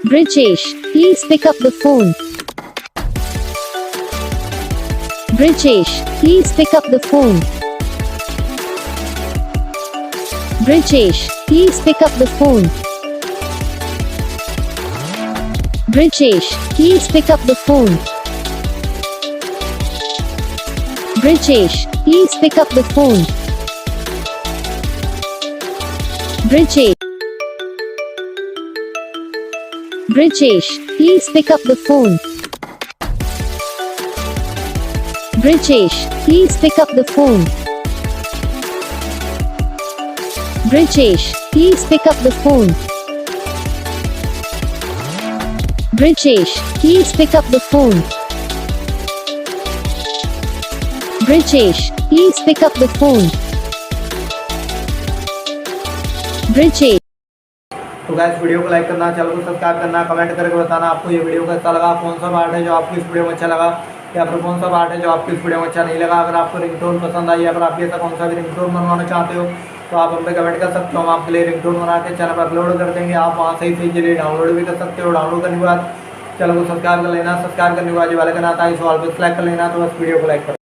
Brijesh, please pick up the phone. Brijesh, please pick up the phone. Brijesh, please pick up the phone. Brijesh, please pick up the phone. Brijesh, please pick up the phone. Brijesh. Brijesh, please pick up the phone. Brijesh, please pick up the phone. Brijesh, please pick up the phone. Brijesh, please pick up the phone. Brijesh, please pick up the phone. Brijesh. तो guys video को like करना, channel को subscribe करना, comment करके बताना आपको ये video कैसा लगा, कौन सा पार्ट है जो आपको इस वीडियो में अच्छा लगा या फिर कौन सा पार्ट है जो आपको इस वीडियो में अच्छा नहीं लगा। अगर आपको रिंगटोन पसंद आई, अगर आप ऐसा कौन सा भी रिंगटोन बनवाना चाहते हो तो आप हम पे कमेंट कर सकते हो। हम आपके लिए रिंगटोन बना के चैनल पर अपलोड कर देंगे। आप वहाँ से ही के लिए डाउनलोड भी कर सकते हो। डाउनलोड करने के बाद चैनल को सब्सक्राइब कर लेना, सब्सक्राइब करने के बाद जो वाले का नाता है इस ऑल पे सेलेक्ट कर लेना। तो बस वीडियो को लाइक कर